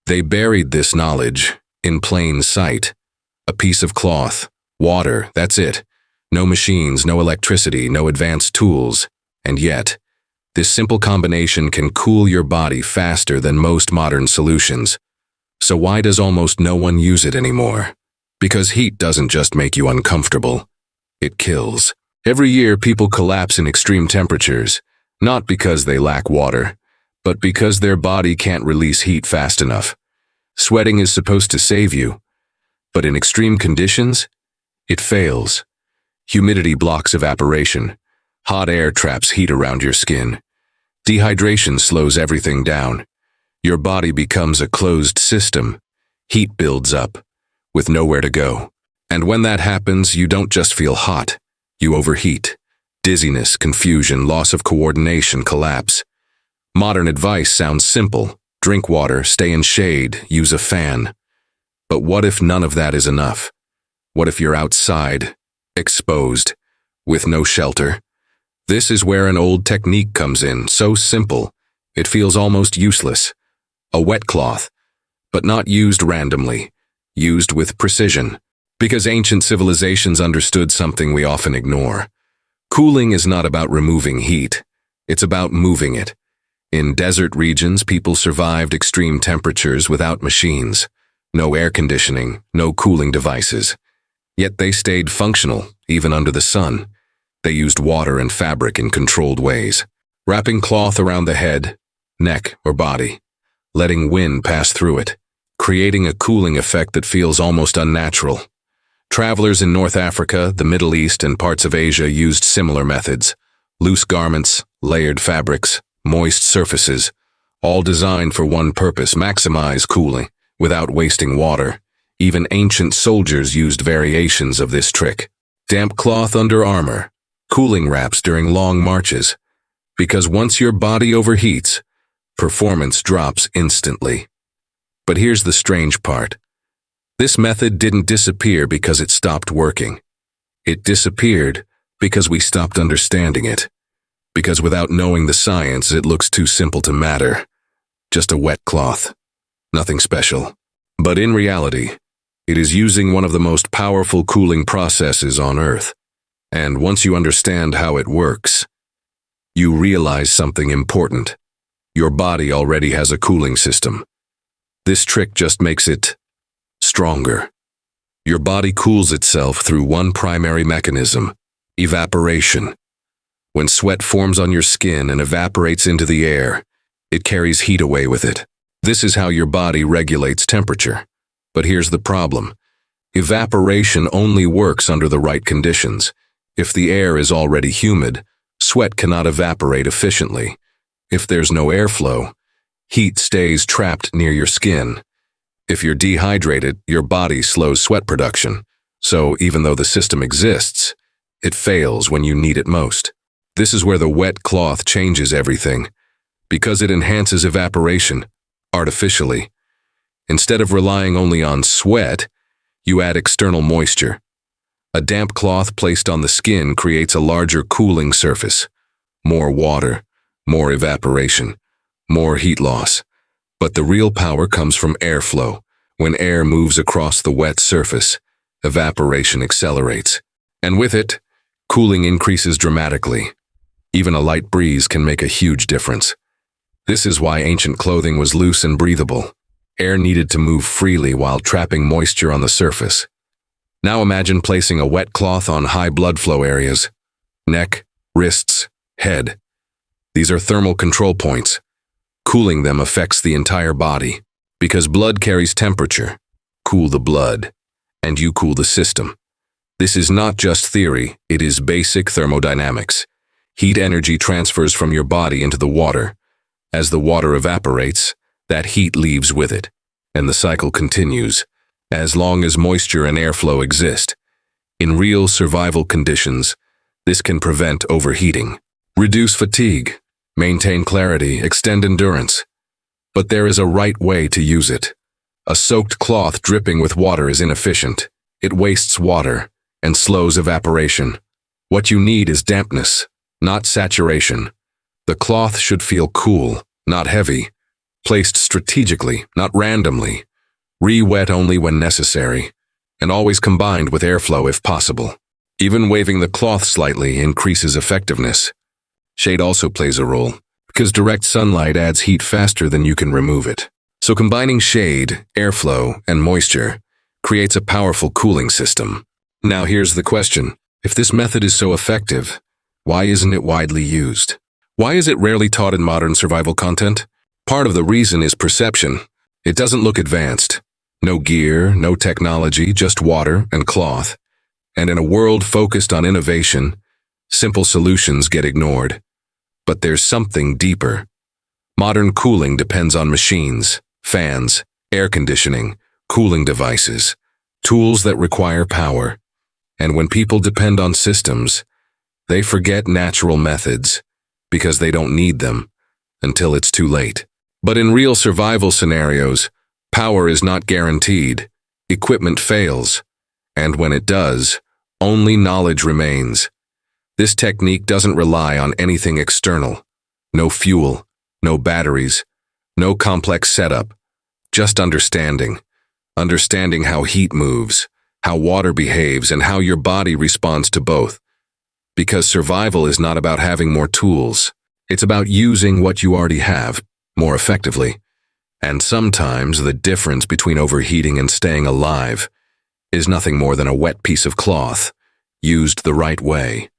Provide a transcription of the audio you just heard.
They buried this knowledge in plain sight. A piece of cloth, water, that's it. No machines, no electricity, no advanced tools. And yet, this simple combination can cool your body faster than most modern solutions. So why does almost no one use it anymore? Because heat doesn't just make you uncomfortable. It kills. Every year, people collapse in extreme temperatures, not because they lack water, but because their body can't release heat fast enough. Sweating is supposed to save you, but in extreme conditions, it fails. Humidity blocks evaporation. Hot air traps heat around your skin. Dehydration slows everything down. Your body becomes a closed system. Heat builds up, with nowhere to go. And when that happens, you don't just feel hot. You overheat. Dizziness, confusion, loss of coordination, collapse. Modern advice sounds simple. Drink water, stay in shade, use a fan. But what if none of that is enough? What if you're outside, exposed, with no shelter? This is where an old technique comes in, so simple, it feels almost useless. A wet cloth, but not used randomly, used with precision. Because ancient civilizations understood something we often ignore. Cooling is not about removing heat, it's about moving it. In desert regions, people survived extreme temperatures without machines. No air conditioning, no cooling devices. Yet they stayed functional, even under the sun. They used water and fabric in controlled ways. Wrapping cloth around the head, neck, or body. Letting wind pass through it. Creating a cooling effect that feels almost unnatural. Travelers in North Africa, the Middle East, and parts of Asia used similar methods. Loose garments, layered fabrics, moist surfaces, all designed for one purpose: maximize cooling, without wasting water. Even ancient soldiers used variations of this trick. Damp cloth under armor, cooling wraps during long marches. Because once your body overheats, performance drops instantly. But here's the strange part. This method didn't disappear because it stopped working. It disappeared because we stopped understanding it. Because without knowing the science, it looks too simple to matter. Just a wet cloth. Nothing special. But in reality, it is using one of the most powerful cooling processes on Earth. And once you understand how it works, you realize something important. Your body already has a cooling system. This trick just makes it stronger. Your body cools itself through one primary mechanism: evaporation. When sweat forms on your skin and evaporates into the air, it carries heat away with it. This is how your body regulates temperature. But here's the problem. Evaporation only works under the right conditions. If the air is already humid, sweat cannot evaporate efficiently. If there's no airflow, heat stays trapped near your skin. If you're dehydrated, your body slows sweat production. So even though the system exists, it fails when you need it most. This is where the wet cloth changes everything. Because it enhances evaporation, artificially. Instead of relying only on sweat, you add external moisture. A damp cloth placed on the skin creates a larger cooling surface. More water, more evaporation, more heat loss. But the real power comes from airflow. When air moves across the wet surface, evaporation accelerates. And with it, cooling increases dramatically. Even a light breeze can make a huge difference. This is why ancient clothing was loose and breathable. Air needed to move freely while trapping moisture on the surface. Now imagine placing a wet cloth on high blood flow areas: neck, wrists, head. These are thermal control points. Cooling them affects the entire body. Because blood carries temperature. Cool the blood, and you cool the system. This is not just theory, it is basic thermodynamics. Heat energy transfers from your body into the water. As the water evaporates, that heat leaves with it, and the cycle continues, as long as moisture and airflow exist. In real survival conditions, this can prevent overheating, reduce fatigue, maintain clarity, extend endurance. But there is a right way to use it. A soaked cloth dripping with water is inefficient. It wastes water and slows evaporation. What you need is dampness, not saturation. The cloth should feel cool, not heavy. placed strategically, not randomly, re-wet only when necessary, and always combined with airflow if possible. Even waving the cloth slightly increases effectiveness. Shade also plays a role, because direct sunlight adds heat faster than you can remove it. So combining shade, airflow, and moisture creates a powerful cooling system. Now here's the question. If this method is so effective, why isn't it widely used? Why is it rarely taught in modern survival content? Part of the reason is perception. It doesn't look advanced. No gear, no technology, just water and cloth. And in a world focused on innovation, simple solutions get ignored. But there's something deeper. Modern cooling depends on machines, fans, air conditioning, cooling devices, tools that require power. And when people depend on systems, they forget natural methods because they don't need them until it's too late. But in real survival scenarios, power is not guaranteed. Equipment fails. And when it does, only knowledge remains. This technique doesn't rely on anything external. No fuel, no batteries, no complex setup. Just understanding. Understanding how heat moves, how water behaves, and how your body responds to both. Because survival is not about having more tools. It's about using what you already have more effectively. And sometimes the difference between overheating and staying alive is nothing more than a wet piece of cloth, used the right way.